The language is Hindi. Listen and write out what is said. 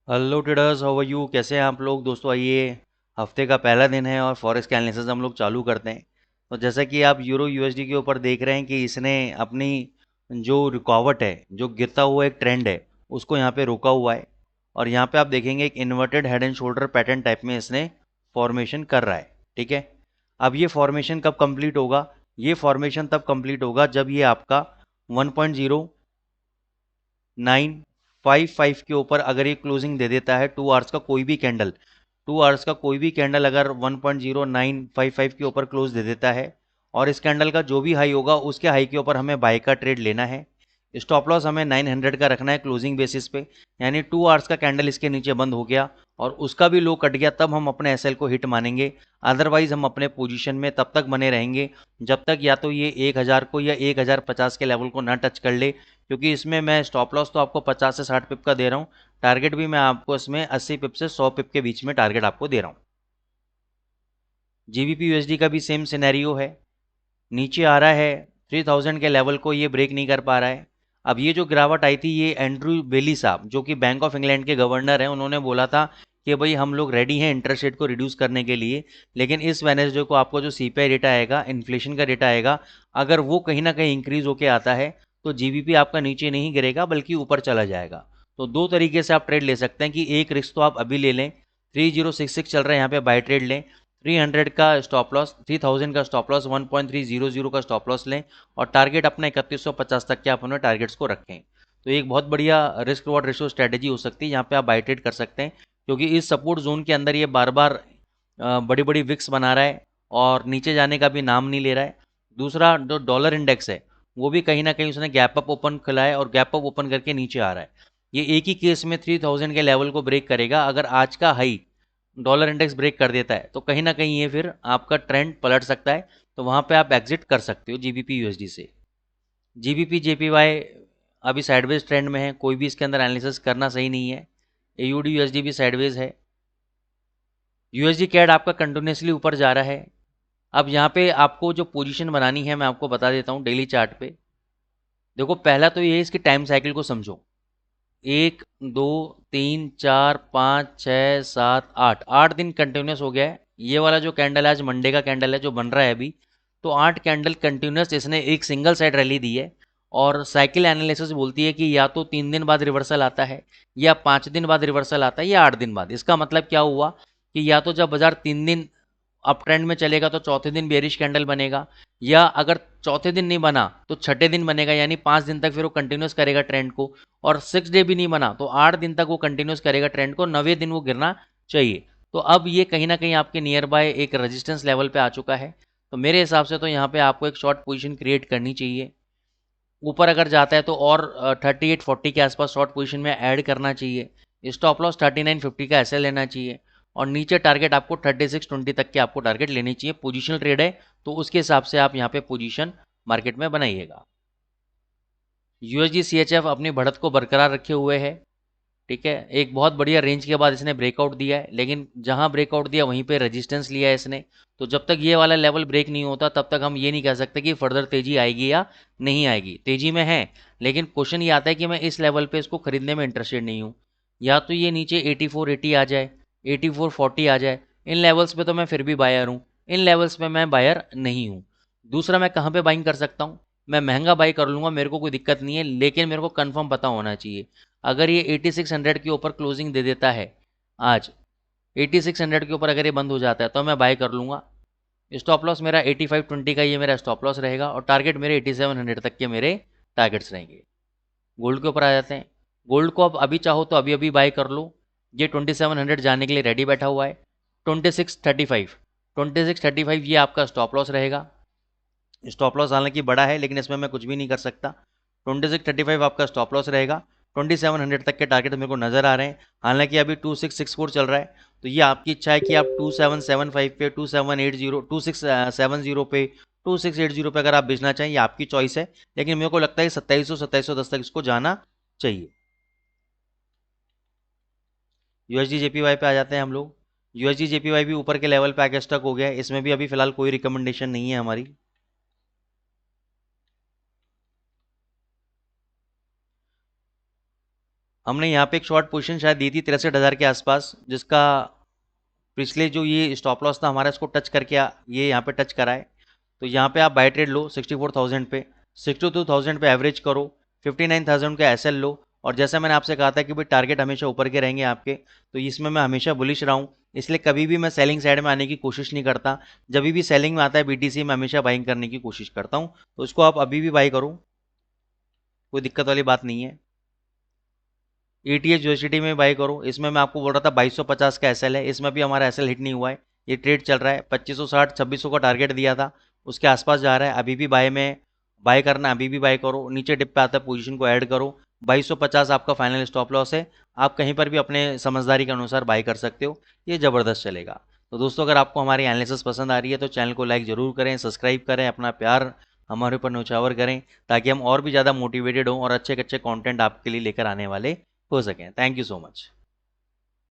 Hello traders, how are you? कैसे हैं आप लोग? दोस्तों आइए, हफ्ते का पहला दिन है और फॉरेक्स का एनालिसिस हम लोग चालू करते हैं। तो जैसा कि आप यूरो यूएसडी के ऊपर देख रहे हैं कि इसने अपनी जो रुकावट है, जो गिरता हुआ एक ट्रेंड है, उसको यहाँ पे रोका हुआ है। और यहाँ पे आप देखेंगे एक inverted head and shoulder pattern type में इसने फॉर्मेशन कर रहा है। ठीक है, अब ये फॉर्मेशन कब कंप्लीट होगा? ये फॉर्मेशन तब कंप्लीट होगा जब ये आपका 1.0955 के ऊपर अगर ये क्लोजिंग दे देता है। 2 आवर्स का कोई भी कैंडल, 2 आवर्स का कोई भी कैंडल अगर 1.0955 के ऊपर क्लोज दे देता है और इस कैंडल का जो भी हाई होगा उसके हाई के ऊपर हमें बाय का ट्रेड लेना है। स्टॉप लॉस हमें 900 का रखना है क्लोजिंग बेसिस पे, यानी 2 आवर्स का कैंडल इसके नीचे बंद हो गया और उसका भी लो कट गया तब हम अपने एसएल को हिट मानेंगे। अदरवाइज हम अपने पोजीशन में तब तक बने रहेंगे जब तक या तो ये 1000 को या 1050 के लेवल को ना टच कर ले, क्योंकि इसमें मैं स्टॉप लॉस तो आपको 50 से 60 पिप का दे रहा हूँ। टारगेट भी मैं आपको इसमें 80 पिप से 100 पिप के बीच में टारगेट आपको दे रहा हूँ। जीबीपी यूएसडी का भी सेम सिनेरियो है, नीचे आ रहा है 3000 के लेवल को ये ब्रेक नहीं कर पा रहा है। अब ये जो गिरावट आई थी, ये एंड्रू बेली साहब जो कि बैंक ऑफ इंग्लैंड के गवर्नर हैं, उन्होंने बोला था कि भाई हम लोग रेडी हैं इंटरेस्ट रेट को रिड्यूस करने के लिए। लेकिन इस वेनेसडे को आपको जो सीपीआई डेटा आएगा, इन्फ्लेशन का डेटा आएगा, अगर वो कहीं ना कहीं इंक्रीज होके आता है तो जीबीपी आपका नीचे नहीं गिरेगा बल्कि ऊपर चला जाएगा। तो दो तरीके से आप ट्रेड ले सकते हैं कि एक रिस्क तो आप अभी ले लें, 3066 चल रहा है यहाँ पे, बाय ट्रेड लें। 300 का स्टॉप लॉस, 3000 का स्टॉप लॉस, 1.300 का स्टॉप लॉस लें और टारगेट अपना 3150 तक के आप अपने टारगेट्स को रखें। तो एक बहुत बढ़िया रिस्क रिवॉर्ड रेशियो स्ट्रेटेजी हो सकती है, यहाँ पे आप बाय ट्रेड कर सकते हैं, क्योंकि इस सपोर्ट जोन के अंदर ये बार बार बड़ी बड़ी विक्स बना रहा है और नीचे जाने का भी नाम नहीं ले रहा है। दूसरा जो डॉलर इंडेक्स है, वो भी कहीं ना कहीं उसने गैप अप ओपन खुला है और गैप अप ओपन करके नीचे आ रहा है। ये एक ही केस में 3000 के लेवल को ब्रेक करेगा। अगर आज का हाई डॉलर इंडेक्स ब्रेक कर देता है तो कहीं ना कहीं ये फिर आपका ट्रेंड पलट सकता है, तो वहां पे आप एग्जिट कर सकते हो जीबीपी यूएसडी से। जीबीपी जेपीवाई अभी साइडवेज ट्रेंड में है, कोई भी इसके अंदर एनालिसिस करना सही नहीं है। एयूडी यूएसडी भी साइडवेज है। यूएसडी कैड आपका कंटिन्यूसली ऊपर जा रहा है। अब यहाँ पे आपको जो पोजीशन बनानी है मैं आपको बता देता हूँ डेली चार्ट पे। देखो, पहला तो ये है इसकी टाइम साइकिल को समझो। 1 2 3 4 5 6 7 8 8 दिन कंटिन्यूस हो गया है। ये वाला जो कैंडल है आज मंडे का कैंडल है जो बन रहा है अभी, तो 8 कैंडल कंटिन्यूस इसने एक सिंगल साइड रैली दी है। और साइकिल एनालिसिस बोलती है कि या तो 3 दिन बाद रिवर्सल आता है, या 5 दिन बाद रिवर्सल आता है, या 8 दिन बाद। इसका मतलब क्या हुआ कि या तो जब बाजार 3 दिन अप ट्रेंड में चलेगा तो चौथे दिन बेरिश कैंडल बनेगा, या अगर चौथे दिन नहीं बना तो छठे दिन बनेगा, यानी 5 दिन तक फिर वो कंटिन्यूस करेगा ट्रेंड को। और 6 डे भी नहीं बना तो 8 दिन तक वो कंटिन्यूस करेगा ट्रेंड को, 9वें दिन वो गिरना चाहिए। तो अब ये कहीं ना कहीं आपके नियर बाय एक रेजिस्टेंस लेवल पे आ चुका है। तो मेरे हिसाब से तो यहाँ पे आपको एक शॉर्ट पोजीशन क्रिएट करनी चाहिए। ऊपर अगर जाता है तो और 3840 के आसपास शॉर्ट पोजीशन में ऐड करना चाहिए। स्टॉप लॉस 3950 का ऐसे लेना चाहिए और नीचे टारगेट आपको 3620 तक के आपको टारगेट लेनी चाहिए। पोजीशनल ट्रेड है तो उसके हिसाब से आप यहाँ पे पोजीशन मार्केट में बनाइएगा। यूएसडी सीएचएफ अपनी बढ़त को बरकरार रखे हुए है। ठीक है, एक बहुत बढ़िया रेंज के बाद इसने ब्रेकआउट दिया है, लेकिन जहां ब्रेकआउट दिया वहीं पे रेजिस्टेंस लिया है इसने। तो जब तक ये वाला लेवल ब्रेक नहीं होता तब तक हम ये नहीं कह सकते कि फर्दर तेजी आएगी या नहीं आएगी। तेजी में है, लेकिन क्वेश्चन ये आता है कि मैं इस लेवल पे इसको खरीदने में इंटरेस्टेड नहीं हूँ। या तो ये नीचे 8480 आ जाए, 8440 आ जाए, इन लेवल्स पे तो मैं फिर भी बायर हूँ, इन लेवल्स पे मैं बायर नहीं हूँ। दूसरा, मैं कहाँ पे बाइंग कर सकता हूँ? मैं महंगा बाई कर लूँगा, मेरे को कोई दिक्कत नहीं है, लेकिन मेरे को कंफर्म पता होना चाहिए। अगर ये 8600 के ऊपर क्लोजिंग दे देता है आज, 8600 के ऊपर अगर ये बंद हो जाता है तो मैं बाय कर लूँगा। स्टॉप लॉस मेरा 8520 का ये मेरा स्टॉप लॉस रहेगा और टारगेट मेरे 8700 तक के मेरे टारगेट्स रहेंगे। गोल्ड के ऊपर आ जाते हैं। गोल्ड को अब अभी चाहो तो अभी अभी बाय कर लो, ये 2700 जाने के लिए रेडी बैठा हुआ है। 2635 ये आपका स्टॉप लॉस रहेगा। स्टॉप लॉस हालांकि बड़ा है लेकिन इसमें मैं कुछ भी नहीं कर सकता। 2635 आपका स्टॉप लॉस रहेगा। 2700 तक के टारगेट मेरे को नजर आ रहे हैं। हालांकि अभी 2664 चल रहा है, तो ये आपकी इच्छा है कि आप 2775 पे, 2780, 2670 पे, 2680 पे अगर आप बेचना चाहें, ये आपकी चॉइस है। लेकिन मेरे को लगता है 2710 तक इसको जाना चाहिए। यूएसडी जेपीवाई पे आ जाते हैं हम लोग। यूएसडी जेपीवाई भी ऊपर के लेवल पे आके स्टक हो गया है, इसमें भी अभी फिलहाल कोई रिकमेंडेशन नहीं है हमारी। हमने यहाँ पे एक शॉर्ट पोजीशन शायद दी थी 63,000 के आसपास, जिसका पिछले जो ये स्टॉप लॉस था हमारा, इसको टच करके ये यहाँ पे टच करा है। तो यहाँ पे आप बाय ट्रेड लो 64,000 पे, 62,000 पे एवरेज करो, 59,000 का एसएल लो। और जैसा मैंने आपसे कहा था कि भाई टारगेट हमेशा ऊपर के रहेंगे आपके, तो इसमें मैं हमेशा बुलिश रहा हूँ, इसलिए कभी भी मैं सेलिंग साइड में आने की कोशिश नहीं करता। जब भी सेलिंग में आता है बीटीसी में हमेशा बाइंग करने की कोशिश करता हूँ, तो इसको आप अभी भी बाई करो, कोई दिक्कत वाली बात नहीं है। ETH यूएसडीटी में बाई करो, इसमें मैं आपको बोल रहा था 2250 का एसएल है, इसमें भी हमारा एसएल हिट नहीं हुआ है, ये ट्रेड चल रहा है 2560 2600 का टारगेट दिया था, उसके आसपास जा रहा है, अभी भी बाय में बाय करना, अभी भी बाय करो, नीचे डिप पे आता है पोजीशन को ऐड करो। 2250 आपका फाइनल स्टॉप लॉस है, आप कहीं पर भी अपने समझदारी के अनुसार बाय कर सकते हो, ये ज़बरदस्त चलेगा। तो दोस्तों, अगर आपको हमारी एनालिसिस पसंद आ रही है तो चैनल को लाइक ज़रूर करें, सब्सक्राइब करें, अपना प्यार हमारे ऊपर न्यौछावर करें, ताकि हम और भी ज़्यादा मोटिवेटेड हों और अच्छे अच्छे कंटेंट आपके लिए लेकर आने वाले हो सकें। Thank you so much.